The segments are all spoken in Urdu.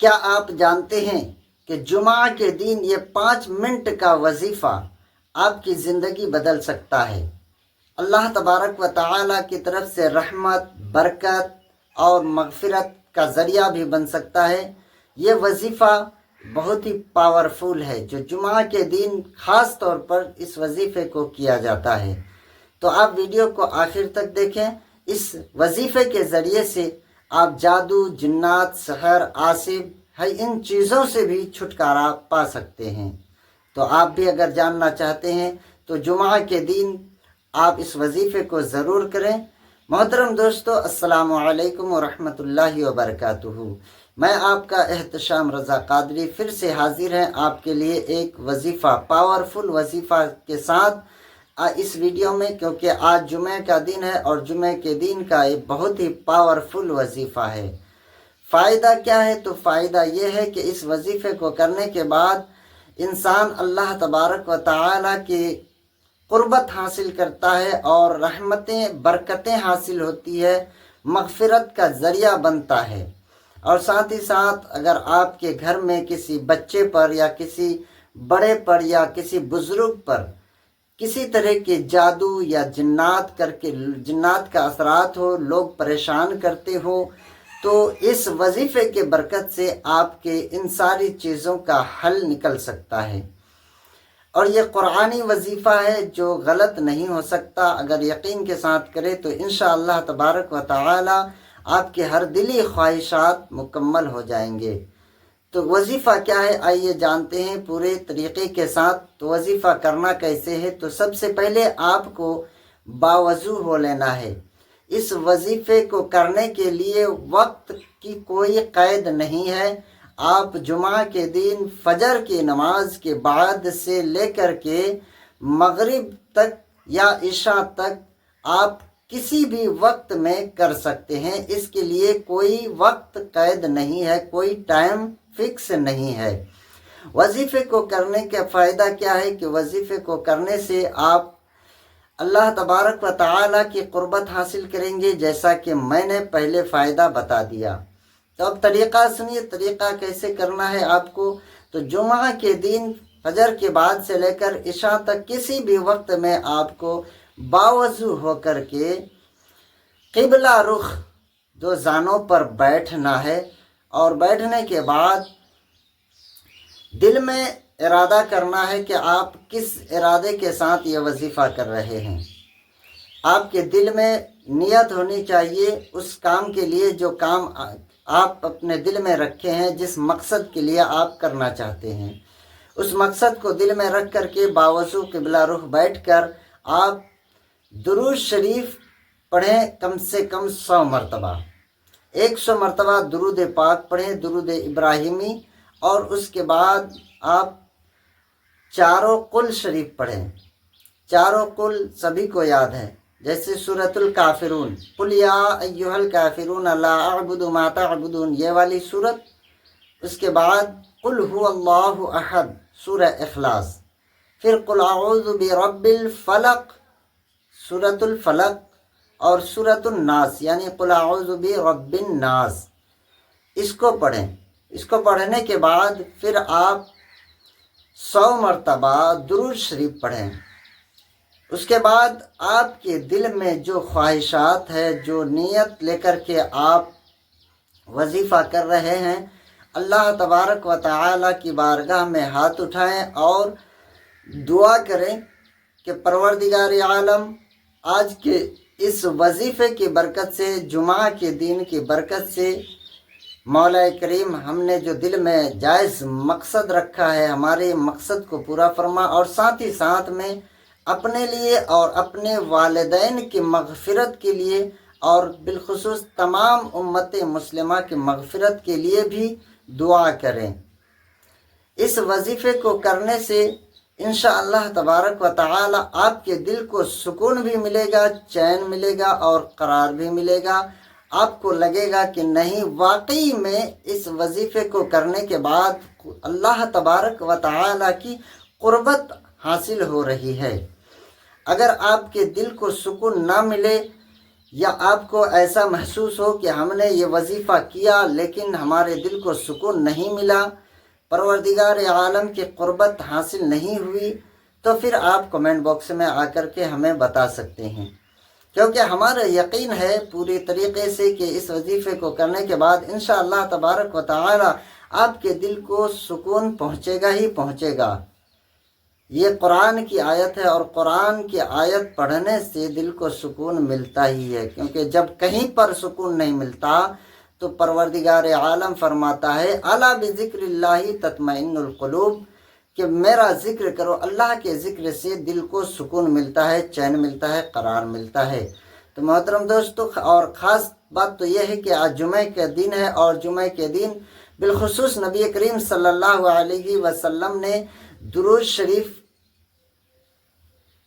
کیا آپ جانتے ہیں کہ جمعہ کے دن یہ 5 منٹ کا وظیفہ آپ کی زندگی بدل سکتا ہے؟ اللہ تبارک و تعالیٰ کی طرف سے رحمت، برکت اور مغفرت کا ذریعہ بھی بن سکتا ہے۔ یہ وظیفہ بہت ہی پاورفل ہے جو جمعہ کے دن خاص طور پر اس وظیفے کو کیا جاتا ہے۔ تو آپ ویڈیو کو آخر تک دیکھیں۔ اس وظیفے کے ذریعے سے آپ جادو، جنات، سحر، عاصب ان چیزوں سے بھی چھٹکارا پا سکتے ہیں۔ تو آپ بھی اگر جاننا چاہتے ہیں تو جمعہ کے دن آپ اس وظیفے کو ضرور کریں۔ محترم دوستو، السلام علیکم ورحمۃ اللہ وبرکاتہ۔ میں آپ کا احتشام رضا قادری پھر سے حاضر ہیں آپ کے لیے ایک وظیفہ، پاورفل وظیفہ کے ساتھ اس ویڈیو میں، کیونکہ آج جمعہ کا دن ہے اور جمعہ کے دن کا ایک بہت ہی پاورفل وظیفہ ہے۔ فائدہ کیا ہے؟ تو فائدہ یہ ہے کہ اس وظیفے کو کرنے کے بعد انسان اللہ تبارک و تعالیٰ کی قربت حاصل کرتا ہے اور رحمتیں، برکتیں حاصل ہوتی ہے، مغفرت کا ذریعہ بنتا ہے۔ اور ساتھ ہی ساتھ اگر آپ کے گھر میں کسی بچے پر یا کسی بڑے پر یا کسی بزرگ پر کسی طرح کے جادو یا جنات کا اثرات ہو، لوگ پریشان کرتے ہو، تو اس وظیفے کے برکت سے آپ کے ان ساری چیزوں کا حل نکل سکتا ہے۔ اور یہ قرآنی وظیفہ ہے جو غلط نہیں ہو سکتا۔ اگر یقین کے ساتھ کرے تو انشاءاللہ تبارک و تعالی آپ کے ہر دلی خواہشات مکمل ہو جائیں گے۔ تو وظیفہ کیا ہے؟ آئیے جانتے ہیں پورے طریقے کے ساتھ۔ تو وظیفہ کرنا کیسے ہے؟ تو سب سے پہلے آپ کو باوضو ہو لینا ہے۔ اس وظیفے کو کرنے کے لیے وقت کی کوئی قید نہیں ہے۔ آپ جمعہ کے دن فجر کی نماز کے بعد سے لے کر کے مغرب تک یا عشاء تک آپ کسی بھی وقت میں کر سکتے ہیں۔ اس کے لیے کوئی وقت قید نہیں ہے، کوئی ٹائم فکس نہیں ہے۔ وظیفے کو کرنے کا فائدہ کیا ہے کہ وظیفے کو کرنے سے آپ اللہ تبارک و تعالیٰ کی قربت حاصل کریں گے، جیسا کہ میں نے پہلے فائدہ بتا دیا۔ تو اب طریقہ سنیے، طریقہ کیسے کرنا ہے آپ کو۔ تو جمعہ کے دن فجر کے بعد سے لے کر عشاء تک کسی بھی وقت میں آپ کو باوضو ہو کر کے قبلہ رخ دو زانوں پر بیٹھنا ہے، اور بیٹھنے کے بعد دل میں ارادہ کرنا ہے کہ آپ کس ارادے کے ساتھ یہ وظیفہ کر رہے ہیں۔ آپ کے دل میں نیت ہونی چاہیے اس کام کے لیے جو کام آپ اپنے دل میں رکھے ہیں، جس مقصد کے لیے آپ کرنا چاہتے ہیں۔ اس مقصد کو دل میں رکھ کر کے باوضو قبلہ رخ بیٹھ کر آپ درود شریف پڑھیں، کم سے کم 100 مرتبہ، 100 مرتبہ درود پاک پڑھیں، درود ابراہیمی، اور اس کے بعد آپ چاروں قل شریف پڑھیں۔ چاروں قل سبھی کو یاد ہے، جیسے سورۃ الکافرون، قل یا ایھا الکافرون لا اعبد ما تعبدون، یہ والی سورت۔ اس کے بعد قل هو اللہ احد، سورہ اخلاص۔ پھر قل اعوذ برب الفلق، سورۃ الفلق، اور سورۃ الناس یعنی قل اعوذ برب الناس، اس کو پڑھیں۔ اس کو پڑھنے کے بعد پھر آپ 100 مرتبہ درود شریف پڑھیں۔ اس کے بعد آپ کے دل میں جو خواہشات ہے، جو نیت لے کر کے آپ وظیفہ کر رہے ہیں، اللہ تبارک و تعالیٰ کی بارگاہ میں ہاتھ اٹھائیں اور دعا کریں کہ پروردگار عالم، آج کے اس وظیفے کی برکت سے، جمعہ کے دن کی برکت سے، مولا کریم ہم نے جو دل میں جائز مقصد رکھا ہے، ہمارے مقصد کو پورا فرما، اور ساتھ ہی ساتھ میں اپنے لیے اور اپنے والدین کی مغفرت کے لیے، اور بالخصوص تمام امت مسلمہ کی مغفرت کے لیے بھی دعا کریں۔ اس وظیفے کو کرنے سے انشاءاللہ تبارک و تعالی آپ کے دل کو سکون بھی ملے گا، چین ملے گا اور قرار بھی ملے گا۔ آپ کو لگے گا کہ نہیں، واقعی میں اس وظیفے کو کرنے کے بعد اللہ تبارک و تعالی کی قربت حاصل ہو رہی ہے۔ اگر آپ کے دل کو سکون نہ ملے، یا آپ کو ایسا محسوس ہو کہ ہم نے یہ وظیفہ کیا لیکن ہمارے دل کو سکون نہیں ملا، پروردگار عالم کی قربت حاصل نہیں ہوئی، تو پھر آپ کمنٹ باکس میں آ کر کے ہمیں بتا سکتے ہیں، کیونکہ ہمارا یقین ہے پوری طریقے سے کہ اس وظیفے کو کرنے کے بعد انشاءاللہ تبارک و تعالی آپ کے دل کو سکون پہنچے گا ہی پہنچے گا۔ یہ قرآن کی آیت ہے، اور قرآن کی آیت پڑھنے سے دل کو سکون ملتا ہی ہے، کیونکہ جب کہیں پر سکون نہیں ملتا تو پروردگار عالم فرماتا ہے الا بذکر اللہ تطمئن القلوب، کہ میرا ذکر کرو، اللہ کے ذکر سے دل کو سکون ملتا ہے، چین ملتا ہے، قرار ملتا ہے۔ تو محترم دوستو، اور خاص بات تو یہ ہے کہ آج جمعہ کے دن ہے، اور جمعہ کے دن بالخصوص نبی کریم صلی اللہ علیہ وسلم نے درود شریف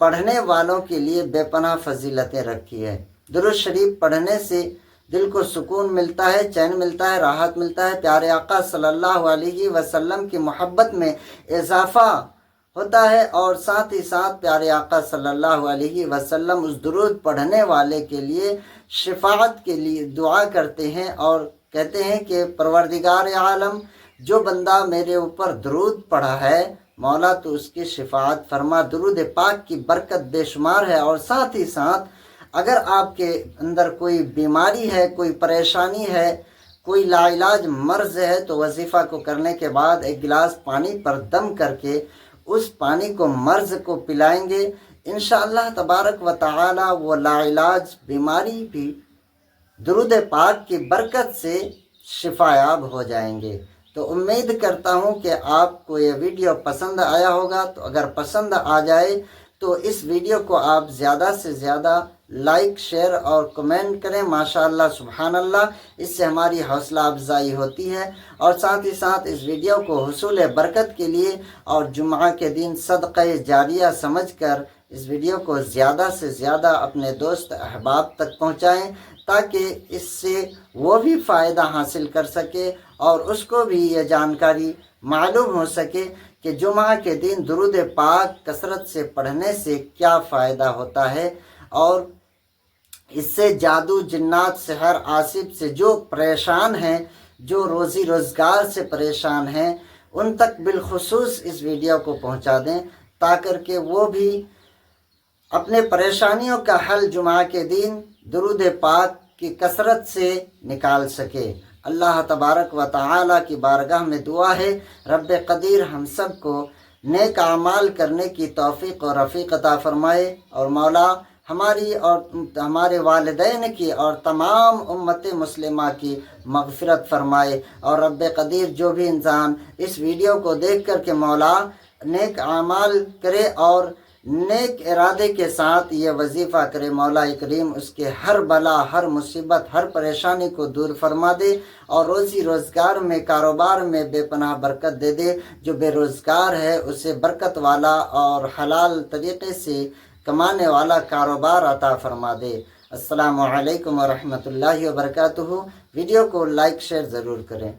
پڑھنے والوں کے لیے بے پناہ فضیلتیں رکھی ہے۔ درود شریف پڑھنے سے دل کو سکون ملتا ہے، چین ملتا ہے، راحت ملتا ہے، پیارے آقا صلی اللہ علیہ وسلم کی محبت میں اضافہ ہوتا ہے، اور ساتھ ہی ساتھ پیارے آقا صلی اللہ علیہ وسلم اس درود پڑھنے والے کے لیے شفاعت کے لیے دعا کرتے ہیں، اور کہتے ہیں کہ پروردگار عالم، جو بندہ میرے اوپر درود پڑھا ہے مولا تو اس کی شفاعت فرما۔ درود پاک کی برکت بے شمار ہے، اور ساتھ ہی ساتھ اگر آپ کے اندر کوئی بیماری ہے، کوئی پریشانی ہے، کوئی لا علاج مرض ہے، تو وظیفہ کو کرنے کے بعد ایک گلاس پانی پر دم کر کے اس پانی کو مرض کو پلائیں گے، انشاءاللہ تبارک و تعالی وہ لا علاج بیماری بھی درود پاک کی برکت سے شفایاب ہو جائیں گے۔ تو امید کرتا ہوں کہ آپ کو یہ ویڈیو پسند آیا ہوگا، تو اگر پسند آ جائے تو اس ویڈیو کو آپ زیادہ سے زیادہ لائک، شیئر اور کمنٹ کریں، ماشاءاللہ سبحان اللہ، اس سے ہماری حوصلہ افزائی ہوتی ہے۔ اور ساتھ ہی ساتھ اس ویڈیو کو حصول برکت کے لیے اور جمعہ کے دن صدقہ جاریہ سمجھ کر اس ویڈیو کو زیادہ سے زیادہ اپنے دوست احباب تک پہنچائیں، تاکہ اس سے وہ بھی فائدہ حاصل کر سکے اور اس کو بھی یہ جانکاری معلوم ہو سکے کہ جمعہ کے دن درود پاک کثرت سے پڑھنے سے کیا فائدہ ہوتا ہے، اور اس سے جادو، جنات، سحر، عاصب سے جو پریشان ہیں، جو روزی روزگار سے پریشان ہیں، ان تک بالخصوص اس ویڈیو کو پہنچا دیں، تاکہ کہ وہ بھی اپنے پریشانیوں کا حل جمعہ کے دن درود پاک کی کثرت سے نکال سکے۔ اللہ تبارک و تعالی کی بارگاہ میں دعا ہے، رب قدیر ہم سب کو نیک اعمال کرنے کی توفیق اور رفیق عطا فرمائے، اور مولا ہماری اور ہمارے والدین کی اور تمام امت مسلمہ کی مغفرت فرمائے، اور رب قدیر جو بھی انسان اس ویڈیو کو دیکھ کر کے مولا نیک اعمال کرے اور نیک ارادے کے ساتھ یہ وظیفہ کرے، مولا کریم اس کے ہر بلا، ہر مصیبت، ہر پریشانی کو دور فرما دے، اور روزی روزگار میں، کاروبار میں بے پناہ برکت دے دے۔ جو بے روزگار ہے اسے برکت والا اور حلال طریقے سے کمانے والا کاروبار عطا فرما دے۔ السلام علیکم ورحمۃ اللہ وبرکاتہ۔ ویڈیو کو لائک، شیئر ضرور کریں۔